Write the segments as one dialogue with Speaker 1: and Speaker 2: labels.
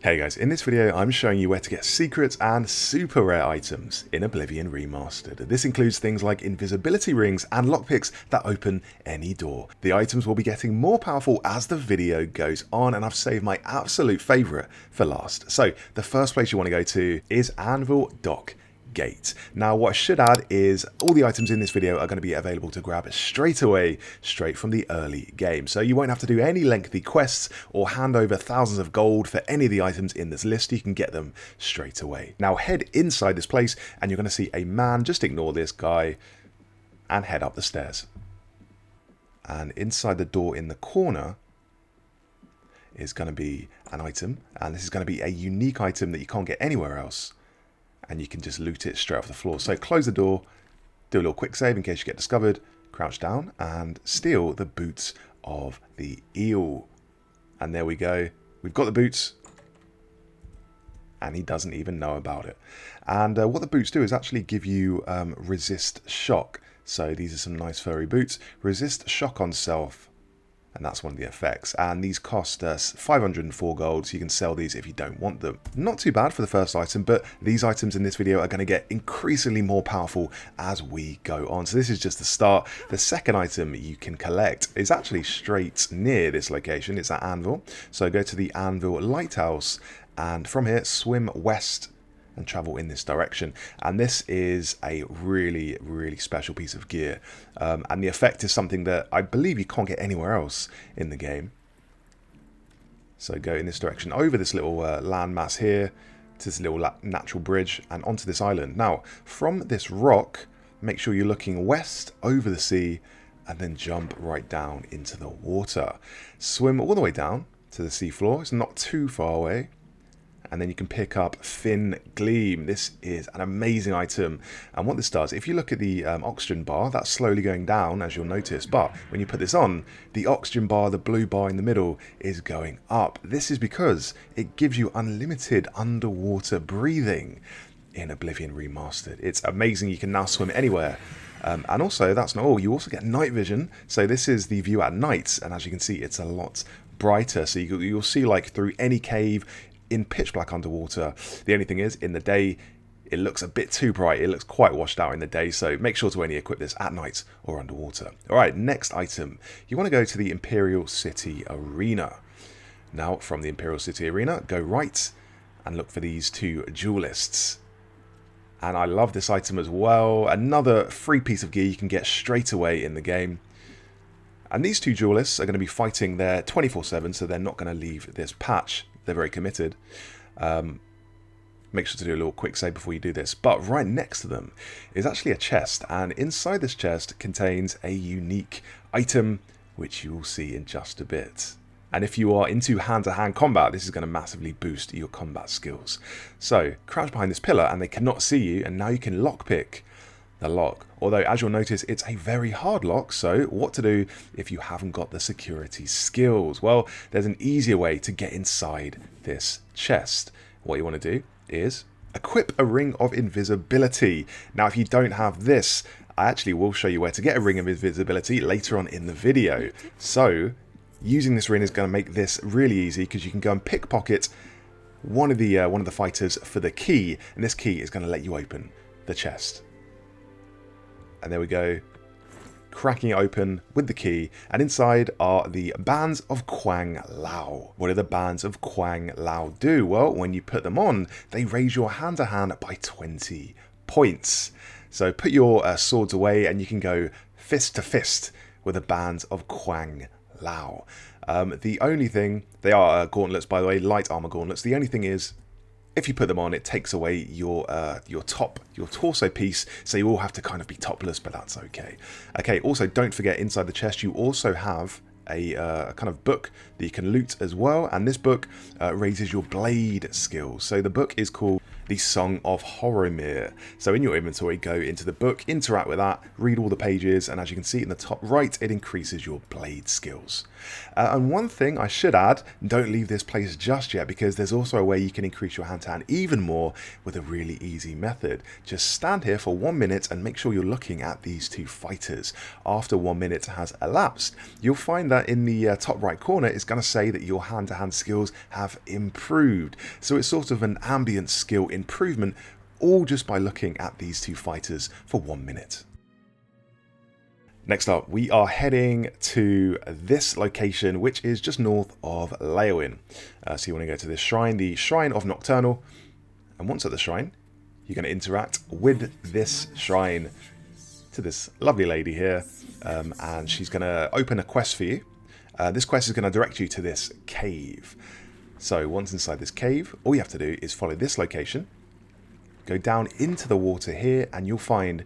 Speaker 1: Hey guys, in this video I'm showing you where to get secrets and super rare items in Oblivion Remastered. This includes things like invisibility rings and lockpicks that open any door. The items will be getting more powerful as the video goes on, and I've saved my absolute favourite for last. So the first place you want to go to is Anvil Dock Gate. Now what I should add is all the items in this video are going to be available to grab straight away, straight from the early game. So you won't have to do any lengthy quests or hand over thousands of gold for any of the items in this list. You can get them straight away. Now head inside this place and you're going to see a man. Just ignore this guy and head up the stairs. And inside the door in the corner is going to be an item, and this is going to be a unique item that you can't get anywhere else. And you can just loot it straight off the floor. So close the door, do a little quick save in case you get discovered, crouch down and steal the boots of the eel. And there we go. We've got the boots and he doesn't even know about it. And what the boots do is actually give you resist shock. So these are some nice furry boots. Resist shock on self. And that's one of the effects. And these cost us 504 gold, so you can sell these if you don't want them. Not too bad for the first item, but these items in this video are going to get increasingly more powerful as we go on. So this is just the start. The second item you can collect is actually straight near this location. It's at Anvil. So go to the Anvil Lighthouse, and from here swim west and travel in this direction. And this is a really, really special piece of gear. And the effect is something that I believe you can't get anywhere else in the game. So go in this direction over this little landmass here to this little natural bridge and onto this island. Now, from this rock, make sure you're looking west over the sea and then jump right down into the water. Swim all the way down to the seafloor. It's not too far away. And then you can pick up Fin Gleam. This is an amazing item. And what this does, if you look at the oxygen bar, that's slowly going down, as you'll notice. But when you put this on, the oxygen bar, the blue bar in the middle, is going up. This is because it gives you unlimited underwater breathing in Oblivion Remastered. It's amazing. You can now swim anywhere. And also, that's not all. You also get night vision. So this is the view at night. And as you can see, it's a lot brighter. So you'll see like through any cave, in pitch black underwater. The only thing is, in the day, it looks a bit too bright. It looks quite washed out in the day, so make sure to only equip this at night or underwater. Alright, next item. You want to go to the Imperial City Arena. Now, from the Imperial City Arena, go right and look for these two duelists. And I love this item as well. Another free piece of gear you can get straight away in the game. And these two duelists are going to be fighting there 24/7, so they're not going to leave this patch. They're very committed. Make sure to do a little quick save before you do this. But right next to them is actually a chest. And inside this chest contains a unique item, which you will see in just a bit. And if you are into hand-to-hand combat, this is going to massively boost your combat skills. So, crouch behind this pillar and they cannot see you. And now you can lockpick the lock. Although, as you'll notice, it's a very hard lock, so what to do if you haven't got the security skills? Well, there's an easier way to get inside this chest. What you want to do is equip a ring of invisibility. Now, if you don't have this, I actually will show you where to get a ring of invisibility later on in the video. So, using this ring is going to make this really easy because you can go and pickpocket one of the fighters for the key, and this key is going to let you open the chest. And there we go, cracking it open with the key, and inside are the Bands of Kuang Lao. What do the Bands of Kuang Lao do? Well, when you put them on, they raise your hand-to-hand by 20 points. So put your swords away and you can go fist to fist with the Bands of Kuang Lao. The only thing, they are gauntlets by the way, light armor gauntlets. The only thing is, if you put them on, it takes away your torso piece, so you all have to kind of be topless, but that's okay. Okay, also don't forget inside the chest you also have a kind of book that you can loot as well, and this book raises your blade skills. So the book is called The Song of Horomir. So in your inventory, go into the book, interact with that, read all the pages, and as you can see in the top right, it increases your blade skills. And one thing I should add, don't leave this place just yet, because there's also a way you can increase your hand-to-hand even more with a really easy method. Just stand here for 1 minute and make sure you're looking at these two fighters. After 1 minute has elapsed, you'll find that timer in the top right corner is going to say that your hand-to-hand skills have improved. So it's sort of an ambient skill improvement, all just by looking at these two fighters for 1 minute. Next up, we are heading to this location, which is just north of Leowin. So you want to go to this shrine, the Shrine of Nocturnal. And once at the shrine, you're going to interact with this shrine to this lovely lady here. And she's going to open a quest for you. This quest is going to direct you to this cave. So once inside this cave, all you have to do is follow this location. Go down into the water here, and you'll find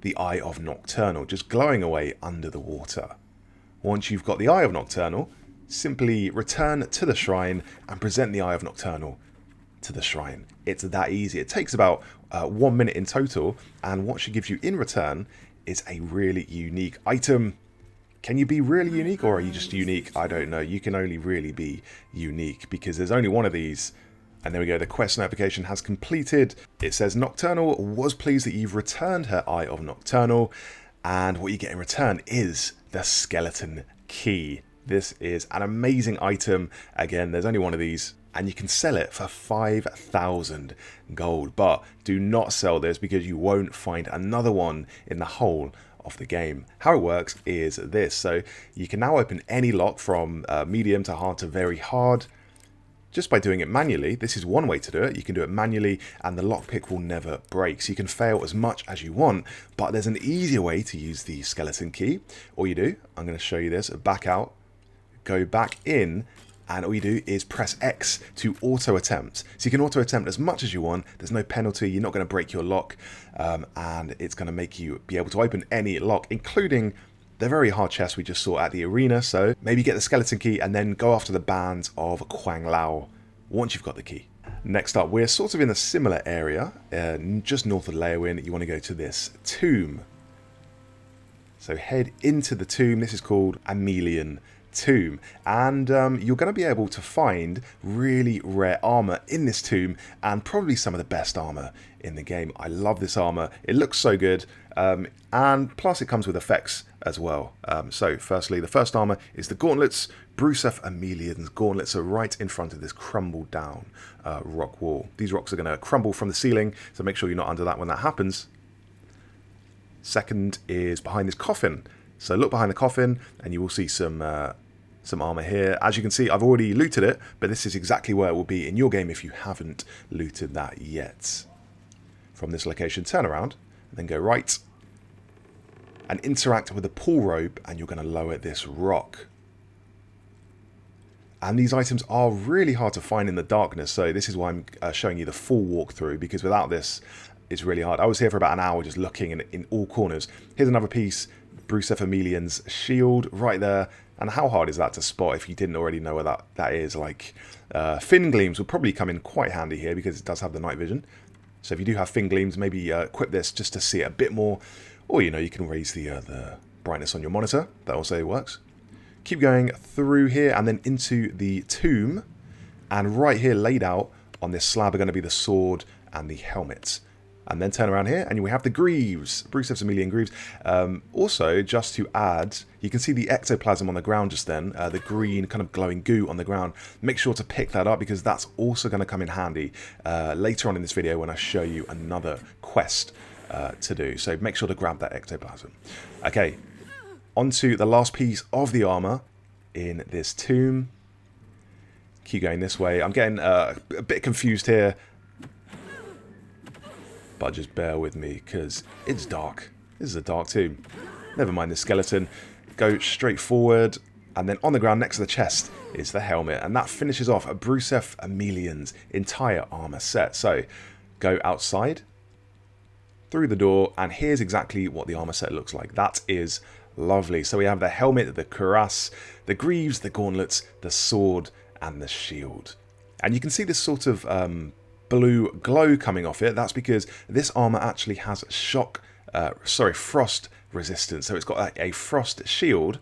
Speaker 1: the Eye of Nocturnal, just glowing away under the water. Once you've got the Eye of Nocturnal, simply return to the shrine and present the Eye of Nocturnal to the shrine. It's that easy. It takes about 1 minute in total, and what she gives you in return is a really unique item. Can you be really unique, or are you just unique? I don't know. You can only really be unique because there's only one of these. And there we go, the quest notification has completed. It says Nocturnal was pleased that you've returned her Eye of Nocturnal. And what you get in return is the skeleton key. This is an amazing item. Again, there's only one of these. And you can sell it for 5,000 gold. But do not sell this because you won't find another one in the whole of the game. How it works is this. So you can now open any lock from medium to hard to very hard, just by doing it manually. This is one way to do it. You can do it manually and the lockpick will never break. So you can fail as much as you want, but there's an easier way to use the skeleton key. All you do, I'm going to show you this, back out, go back in, and all you do is press X to auto attempt. So you can auto attempt as much as you want. There's no penalty. You're not going to break your lock, and it's going to make you be able to open any lock, including the very hard chest we just saw at the arena. So maybe get the skeleton key and then go after the band of Quang Lao once you've got the key. Next up, we're sort of in a similar area, just north of Leowin. You want to go to this tomb. So head into the tomb. This is called Amelian Tomb, and you're going to be able to find really rare armor in this tomb, and probably some of the best armor in the game. I love this armor. It looks so good, and plus it comes with effects as well. So firstly, the first armor is the gauntlets. Brusef Amelian's gauntlets are right in front of this crumbled down rock wall. These rocks are going to crumble from the ceiling, so make sure you're not under that when that happens. Second is behind this coffin. So look behind the coffin and you will see some armor here. As you can see, I've already looted it, but this is exactly where it will be in your game if you haven't looted that yet. From this location, turn around and then go right and interact with the pull rope, and you're going to lower this rock. And these items are really hard to find in the darkness, so this is why I'm showing you the full walkthrough, because without this, it's really hard. I was here for about an hour just looking in all corners. Here's another piece, Brusef Amelian's shield right there. And how hard is that to spot if you didn't already know where that is? Like, fin gleams will probably come in quite handy here because it does have the night vision. So if you do have fin gleams, maybe equip this just to see it a bit more. Or, you know, you can raise the brightness on your monitor. That also works. Keep going through here and then into the tomb. And right here, laid out on this slab, are going to be the sword and the helmet. And then turn around here and we have the greaves, Brusef's Amelian greaves. Also, just to add, you can see the ectoplasm on the ground just then, the green kind of glowing goo on the ground. Make sure to pick that up because that's also going to come in handy later on in this video when I show you another quest to do. So make sure to grab that ectoplasm. Okay, onto the last piece of the armor in this tomb. Keep going this way. I'm getting a bit confused here. But just bear with me because it's dark. This is a dark tomb. Never mind the skeleton. Go straight forward, and then on the ground next to the chest is the helmet, and that finishes off a Brusef Amelian's entire armor set. So go outside through the door, and here's exactly what the armor set looks like. That is lovely. So we have the helmet, the cuirass, the greaves, the gauntlets, the sword, and the shield. And you can see this sort of blue glow coming off it. That's because this armor actually has frost resistance. So it's got a frost shield,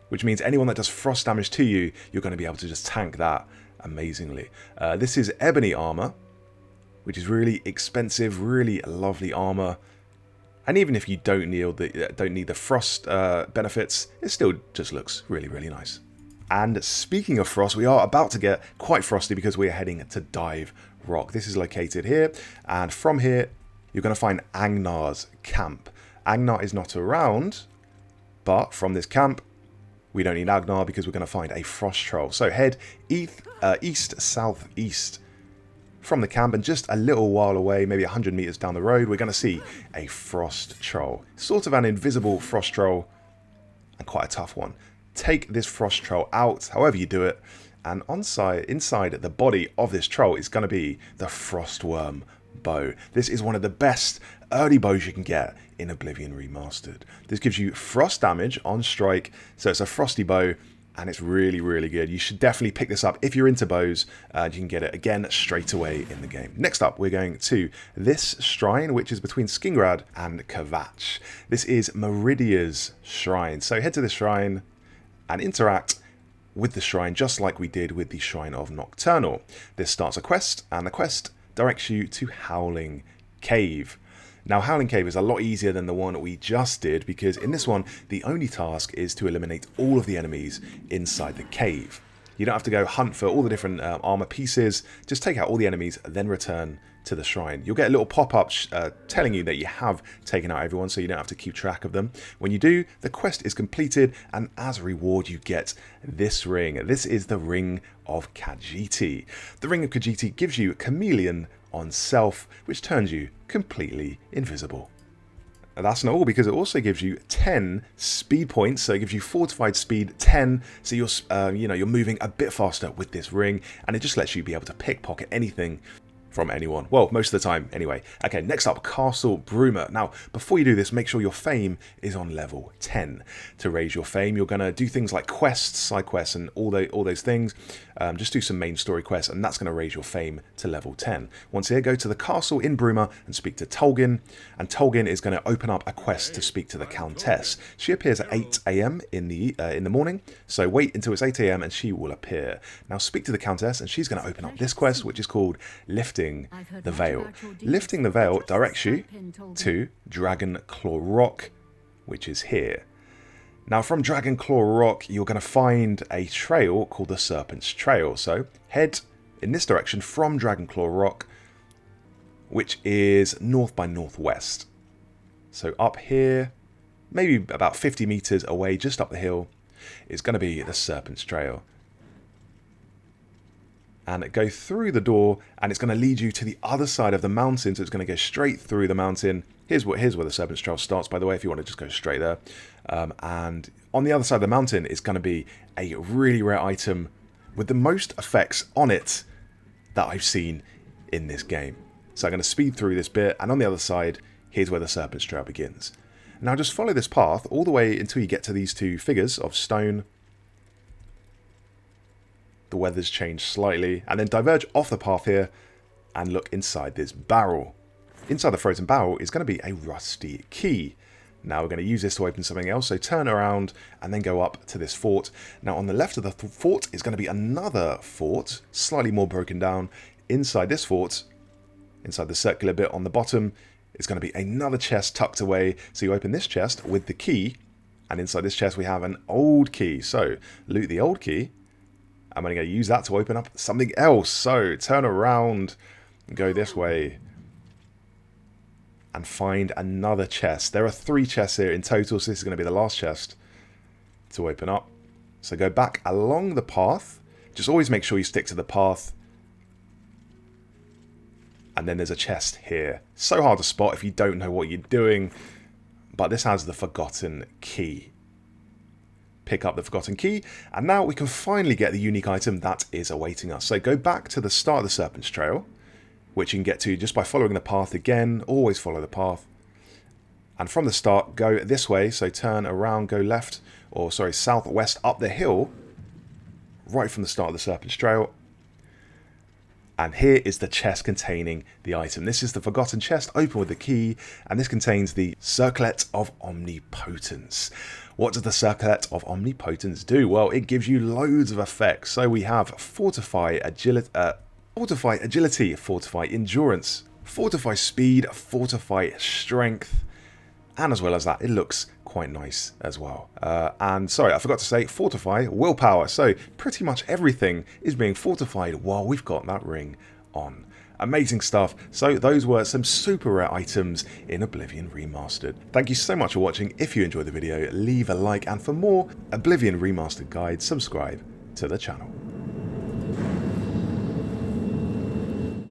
Speaker 1: which means anyone that does frost damage to you, you're going to be able to just tank that amazingly. This is ebony armor, which is really expensive, really lovely armor. And even if you don't need the frost benefits, it still just looks really, really nice. And speaking of frost, we are about to get quite frosty because we are heading to Dive Rock. This is located here, and from here, you're going to find Agnar's camp. Agnar is not around, but from this camp, we don't need Agnar because we're going to find a frost troll. So head east-southeast from the camp, and just a little while away, maybe 100 meters down the road, we're going to see a frost troll. Sort of an invisible frost troll, and quite a tough one. Take this frost troll out, however you do it, and inside the body of this troll is going to be the frostworm bow. This is one of the best early bows you can get in Oblivion Remastered. This gives you frost damage on strike, so it's a frosty bow, and it's really, really good. You should definitely pick this up if you're into bows. You can get it again straight away in the game. Next up, we're going to this shrine, which is between Skingrad and Kvatch. This is Meridia's shrine. So head to this shrine and interact with the shrine just like we did with the Shrine of Nocturnal. This starts a quest, and the quest directs you to Howling Cave. Now, Howling Cave is a lot easier than the one we just did, because in this one, the only task is to eliminate all of the enemies inside the cave. You don't have to go hunt for all the different armor pieces, just take out all the enemies, then return to the shrine. You'll get a little pop-up telling you that you have taken out everyone, so you don't have to keep track of them. When you do, the quest is completed, and as a reward you get this ring. This is the Ring of Khajiit. The Ring of Khajiit gives you Chameleon on Self, which turns you completely invisible. And that's not all, because it also gives you 10 speed points, so it gives you fortified speed 10, so you're moving a bit faster with this ring, and it just lets you be able to pickpocket anything from anyone. Well, most of the time, anyway. Okay, next up, Castle Bruma. Now, before you do this, make sure your fame is on level 10. To raise your fame, you're going to do things like quests, side quests, and all those things. Just do some main story quests, and that's going to raise your fame to level 10. Once here, go to the castle in Bruma and speak to Tolgin, and Tolgin is going to open up a quest to speak to the Countess. She appears at 8 AM in the morning, so wait until it's 8 AM and she will appear. Now speak to the Countess, and she's going to open up this quest, which is called Lifting the Veil. Lifting the Veil directs you to Dragon Claw Rock, which is here. Now from Dragon Claw Rock, you're going to find a trail called the Serpent's Trail. So head in this direction from Dragon Claw Rock, which is north by northwest. So up here, maybe about 50 meters away, just up the hill, is going to be the Serpent's Trail. And go through the door, and it's going to lead you to the other side of the mountain, so it's going to go straight through the mountain. Here's where the Serpent's Trail starts, by the way, if you want to just go straight there. And on the other side of the mountain is going to be a really rare item with the most effects on it that I've seen in this game. So I'm going to speed through this bit, and on the other side, here's where the Serpent's Trail begins. Now just follow this path all the way until you get to these two figures of stone. The weather's changed slightly, and then diverge off the path here and look inside this barrel. Inside the frozen barrel is going to be a rusty key. Now we're going to use this to open something else, so turn around and then go up to this fort. Now on the left of the fort is going to be another fort, slightly more broken down. Inside this fort, inside the circular bit on the bottom, is going to be another chest tucked away. So you open this chest with the key, and inside this chest we have an old key. So loot the old key. I'm going to use that to open up something else. So turn around and go this way and find another chest. There are 3 chests here in total, so this is going to be the last chest to open up. So go back along the path. Just always make sure you stick to the path. And then there's a chest here. So hard to spot if you don't know what you're doing, but this has the Forgotten Key. Pick up the Forgotten Key, and now we can finally get the unique item that is awaiting us. So go back to the start of the Serpent's Trail, which you can get to just by following the path again. Always follow the path. And from the start, go this way. So turn around, go left, or sorry, southwest up the hill, right from the start of the Serpent's Trail. And here is the chest containing the item. This is the Forgotten Chest, open with the key, and this contains the Circlet of Omnipotence. What does the Circlet of Omnipotence do? Well, it gives you loads of effects. So we have Fortify Agility, Fortify Endurance, Fortify Speed, Fortify Strength, and as well as that, it looks quite nice as well. And sorry, I forgot to say, fortify willpower. So pretty much everything is being fortified while we've got that ring on. Amazing stuff. So those were some super rare items in Oblivion Remastered. Thank you so much for watching. If you enjoyed the video, leave a like, and for more Oblivion Remastered guides, subscribe to the channel.